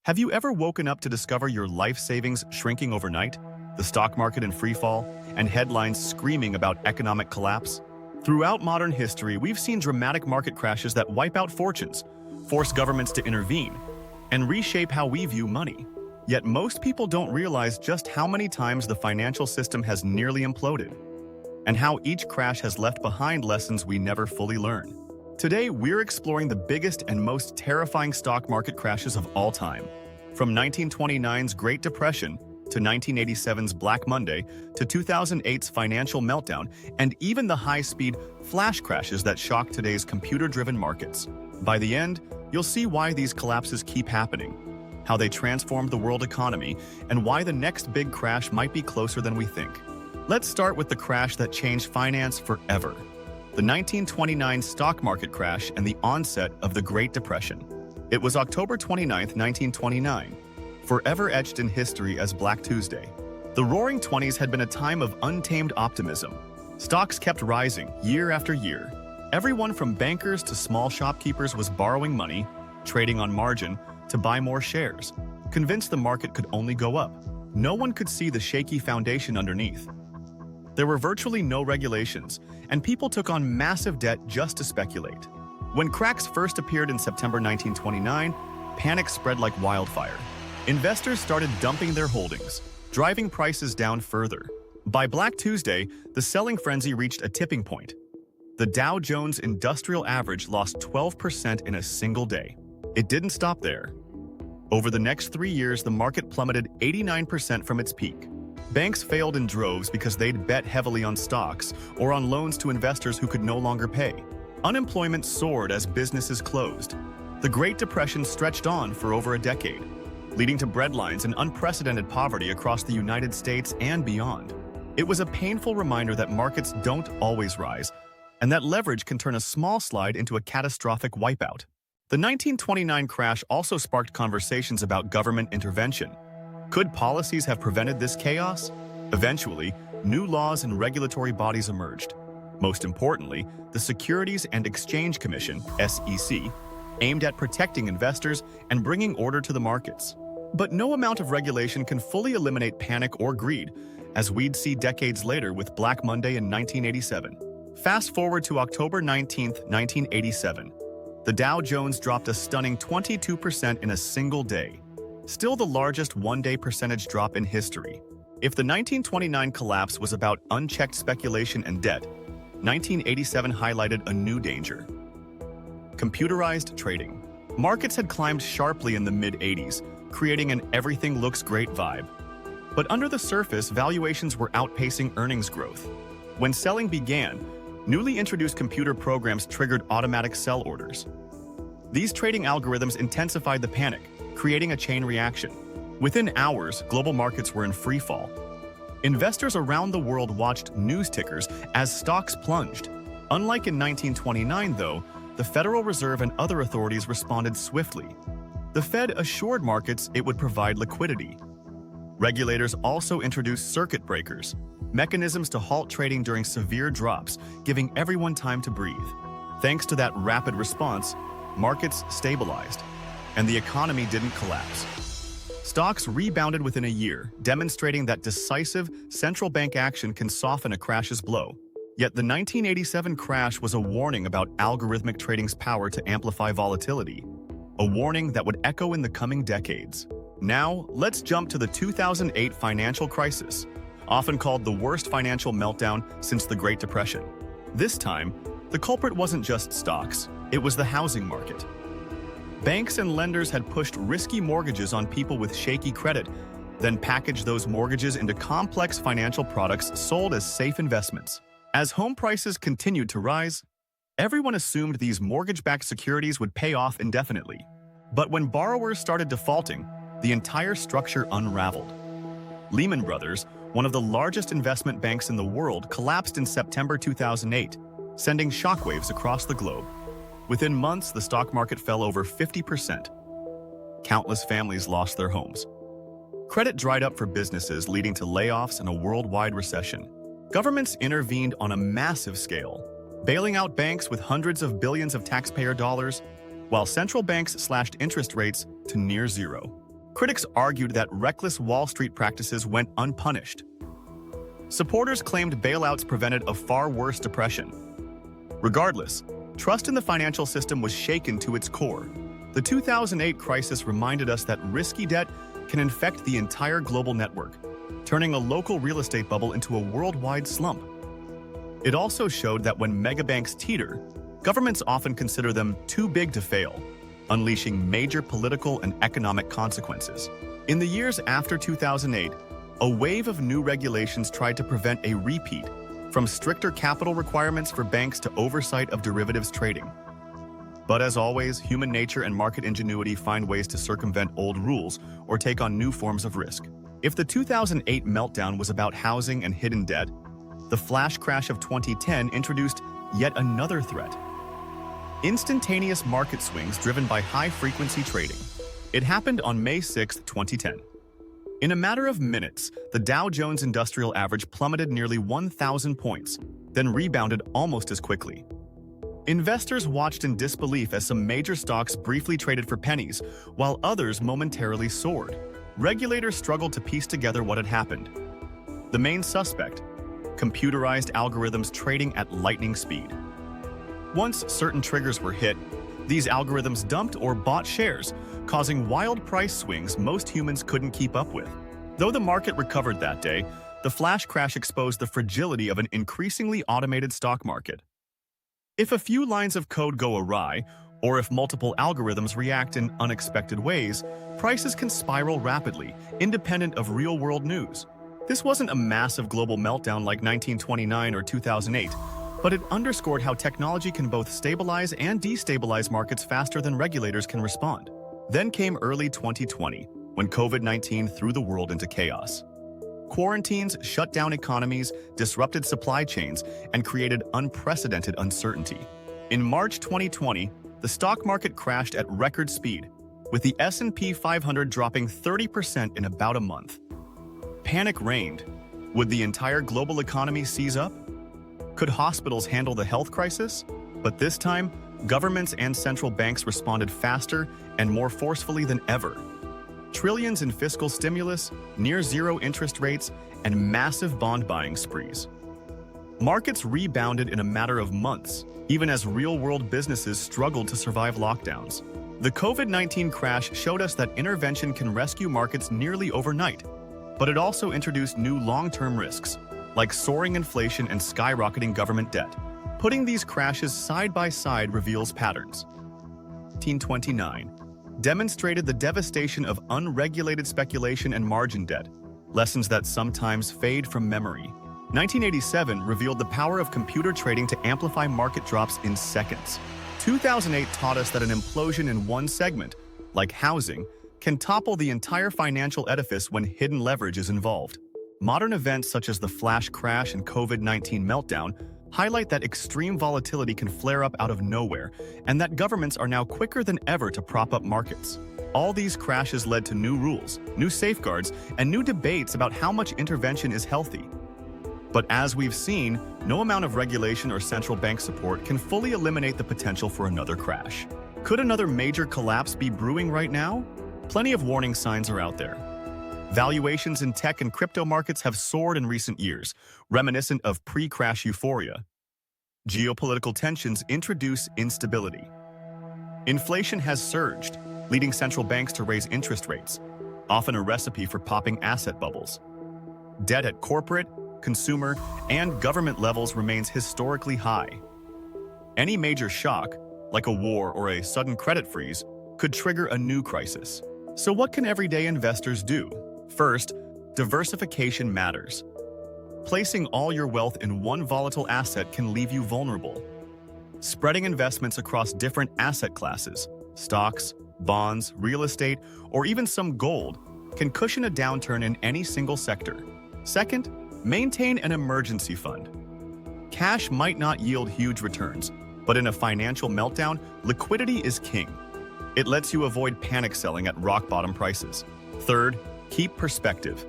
Have you ever woken up to discover your life savings shrinking overnight, the stock market in free fall, and headlines screaming about economic collapse? Throughout modern history, we've seen dramatic market crashes that wipe out fortunes, force governments to intervene, and reshape how we view money. Yet most people don't realize just how many times the financial system has nearly imploded, and how each crash has left behind lessons we never fully learn. Today, we're exploring the biggest and most terrifying stock market crashes of all time. From 1929's Great Depression to 1987's Black Monday to 2008's financial meltdown, and even the high-speed flash crashes that shock today's computer-driven markets. By the end, you'll see why these collapses keep happening, how they transformed the world economy, and why the next big crash might be closer than we think. Let's start with the crash that changed finance forever. The 1929 stock market crash and the onset of the Great Depression. It was October 29, 1929, forever etched in history as Black Tuesday. The Roaring Twenties had been a time of untamed optimism. Stocks kept rising year after year. Everyone from bankers to small shopkeepers was borrowing money, trading on margin, to buy more shares, convinced the market could only go up. No one could see the shaky foundation underneath. There were virtually no regulations, and people took on massive debt just to speculate. When cracks first appeared in September 1929, panic spread like wildfire. Investors started dumping their holdings, driving prices down further. By Black Tuesday, the selling frenzy reached a tipping point. The Dow Jones Industrial Average lost 12% in a single day. It didn't stop there. Over the next 3 years, the market plummeted 89% from its peak. Banks failed in droves because they'd bet heavily on stocks or on loans to investors who could no longer pay. Unemployment soared as businesses closed. The Great Depression stretched on for over a decade, leading to breadlines and unprecedented poverty across the United States and beyond. It was a painful reminder that markets don't always rise, and that leverage can turn a small slide into a catastrophic wipeout. The 1929 crash also sparked conversations about government intervention. Could policies have prevented this chaos? Eventually, new laws and regulatory bodies emerged. Most importantly, the Securities and Exchange Commission, SEC, aimed at protecting investors and bringing order to the markets. But no amount of regulation can fully eliminate panic or greed, as we'd see decades later with Black Monday in 1987. Fast forward to October 19, 1987. The Dow Jones dropped a stunning 22% in a single day, still the largest one-day percentage drop in history. If the 1929 collapse was about unchecked speculation and debt, 1987 highlighted a new danger: computerized trading. Markets had climbed sharply in the mid-80s, creating an everything looks great vibe. But under the surface, valuations were outpacing earnings growth. When selling began, newly introduced computer programs triggered automatic sell orders. These trading algorithms intensified the panic, creating a chain reaction. Within hours, global markets were in free fall. Investors around the world watched news tickers as stocks plunged. Unlike in 1929, though, the Federal Reserve and other authorities responded swiftly. The Fed assured markets it would provide liquidity. Regulators also introduced circuit breakers, mechanisms to halt trading during severe drops, giving everyone time to breathe. Thanks to that rapid response, markets stabilized, and the economy didn't collapse. Stocks rebounded within a year, demonstrating that decisive central bank action can soften a crash's blow. Yet the 1987 crash was a warning about algorithmic trading's power to amplify volatility, a warning that would echo in the coming decades. Now, let's jump to the 2008 financial crisis, often called the worst financial meltdown since the Great Depression. This time, the culprit wasn't just stocks, it was the housing market. Banks and lenders had pushed risky mortgages on people with shaky credit, then packaged those mortgages into complex financial products sold as safe investments. As home prices continued to rise, everyone assumed these mortgage-backed securities would pay off indefinitely. But when borrowers started defaulting, the entire structure unraveled. Lehman Brothers, one of the largest investment banks in the world, collapsed in September 2008, sending shockwaves across the globe. Within months, the stock market fell over 50%. Countless families lost their homes. Credit dried up for businesses, leading to layoffs and a worldwide recession. Governments intervened on a massive scale, bailing out banks with hundreds of billions of taxpayer dollars, while central banks slashed interest rates to near zero. Critics argued that reckless Wall Street practices went unpunished. Supporters claimed bailouts prevented a far worse depression. Regardless, trust in the financial system was shaken to its core. The 2008 crisis reminded us that risky debt can infect the entire global network, turning a local real estate bubble into a worldwide slump. It also showed that when megabanks teeter, governments often consider them too big to fail, unleashing major political and economic consequences. In the years after 2008, a wave of new regulations tried to prevent a repeat, from stricter capital requirements for banks to oversight of derivatives trading. But as always, human nature and market ingenuity find ways to circumvent old rules or take on new forms of risk. If the 2008 meltdown was about housing and hidden debt, the flash crash of 2010 introduced yet another threat. Instantaneous market swings driven by high-frequency trading. It happened on May 6, 2010. In a matter of minutes, the Dow Jones Industrial Average plummeted nearly 1,000 points, then rebounded almost as quickly. Investors watched in disbelief as some major stocks briefly traded for pennies, while others momentarily soared. Regulators struggled to piece together what had happened. The main suspect: computerized algorithms trading at lightning speed. Once certain triggers were hit, these algorithms dumped or bought shares, causing wild price swings most humans couldn't keep up with. Though the market recovered that day, the flash crash exposed the fragility of an increasingly automated stock market. If a few lines of code go awry, or if multiple algorithms react in unexpected ways, prices can spiral rapidly, independent of real-world news. This wasn't a massive global meltdown like 1929 or 2008, but it underscored how technology can both stabilize and destabilize markets faster than regulators can respond. Then came early 2020, when COVID-19 threw the world into chaos. Quarantines shut down economies, disrupted supply chains, and created unprecedented uncertainty. In March 2020, the stock market crashed at record speed, with the S&P 500 dropping 30% in about a month. Panic reigned. Would the entire global economy seize up? Could hospitals handle the health crisis? But this time, governments and central banks responded faster and more forcefully than ever. Trillions in fiscal stimulus, near-zero interest rates, and massive bond-buying sprees. Markets rebounded in a matter of months, even as real-world businesses struggled to survive lockdowns. The COVID-19 crash showed us that intervention can rescue markets nearly overnight, but it also introduced new long-term risks, like soaring inflation and skyrocketing government debt. Putting these crashes side by side reveals patterns. 1929 demonstrated the devastation of unregulated speculation and margin debt, lessons that sometimes fade from memory. 1987 revealed the power of computer trading to amplify market drops in seconds. 2008 taught us that an implosion in one segment, like housing, can topple the entire financial edifice when hidden leverage is involved. Modern events such as the flash crash and COVID-19 meltdown highlight that extreme volatility can flare up out of nowhere, and that governments are now quicker than ever to prop up markets. All these crashes led to new rules, new safeguards, and new debates about how much intervention is healthy. But as we've seen, no amount of regulation or central bank support can fully eliminate the potential for another crash. Could another major collapse be brewing right now? Plenty of warning signs are out there. Valuations in tech and crypto markets have soared in recent years, reminiscent of pre-crash euphoria. Geopolitical tensions introduce instability. Inflation has surged, leading central banks to raise interest rates, often a recipe for popping asset bubbles. Debt at corporate, consumer, and government levels remains historically high. Any major shock, like a war or a sudden credit freeze, could trigger a new crisis. So what can everyday investors do? First, diversification matters. Placing all your wealth in one volatile asset can leave you vulnerable. Spreading investments across different asset classes, stocks, bonds, real estate, or even some gold, can cushion a downturn in any single sector. Second, maintain an emergency fund. Cash might not yield huge returns, but in a financial meltdown, liquidity is king. It lets you avoid panic selling at rock-bottom prices. Third, keep perspective.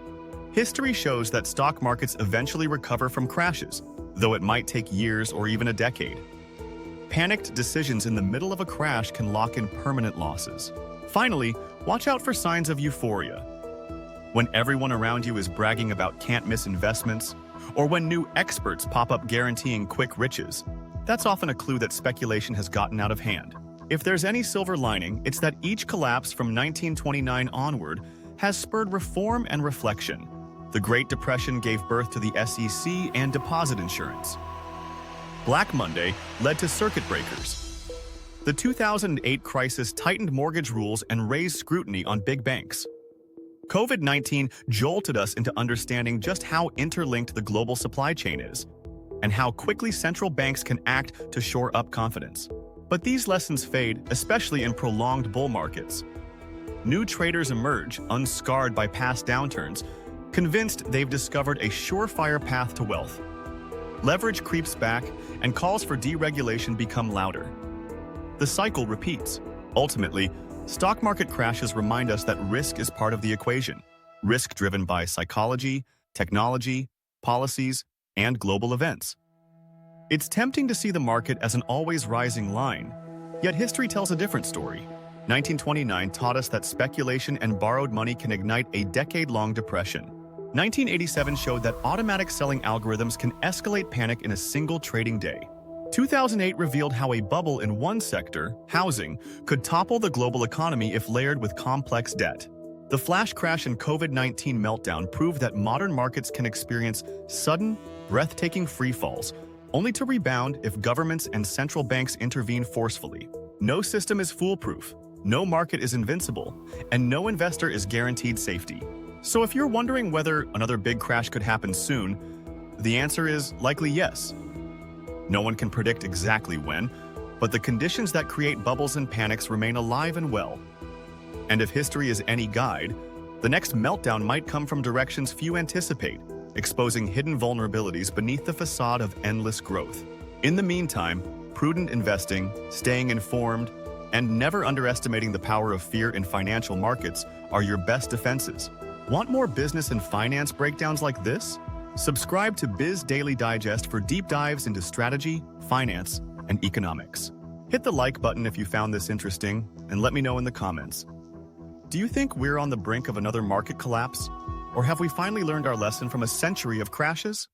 History shows that stock markets eventually recover from crashes, though it might take years or even a decade. Panicked decisions in the middle of a crash can lock in permanent losses. Finally, watch out for signs of euphoria. When everyone around you is bragging about can't-miss investments, or when new experts pop up guaranteeing quick riches, that's often a clue that speculation has gotten out of hand. If there's any silver lining, it's that each collapse from 1929 onward has spurred reform and reflection. The Great Depression gave birth to the SEC and deposit insurance. Black Monday led to circuit breakers. The 2008 crisis tightened mortgage rules and raised scrutiny on big banks. COVID-19 jolted us into understanding just how interlinked the global supply chain is, and how quickly central banks can act to shore up confidence. But these lessons fade, especially in prolonged bull markets. New traders emerge, unscarred by past downturns, convinced they've discovered a surefire path to wealth. Leverage creeps back, and calls for deregulation become louder. The cycle repeats. Ultimately, stock market crashes remind us that risk is part of the equation. Risk driven by psychology, technology, policies, and global events. It's tempting to see the market as an always rising line, yet history tells a different story. 1929 taught us that speculation and borrowed money can ignite a decade-long depression. 1987 showed that automatic selling algorithms can escalate panic in a single trading day. 2008 revealed how a bubble in one sector, housing, could topple the global economy if layered with complex debt. The flash crash and COVID-19 meltdown proved that modern markets can experience sudden, breathtaking freefalls, only to rebound if governments and central banks intervene forcefully. No system is foolproof, no market is invincible, and no investor is guaranteed safety. So if you're wondering whether another big crash could happen soon, the answer is likely yes. No one can predict exactly when, but the conditions that create bubbles and panics remain alive and well. And if history is any guide, the next meltdown might come from directions few anticipate, exposing hidden vulnerabilities beneath the facade of endless growth. In the meantime, prudent investing, staying informed, and never underestimating the power of fear in financial markets are your best defenses. Want more business and finance breakdowns like this? Subscribe to Biz Daily Digest for deep dives into strategy, finance, and economics. Hit the like button if you found this interesting, and let me know in the comments. Do you think we're on the brink of another market collapse? Or have we finally learned our lesson from a century of crashes?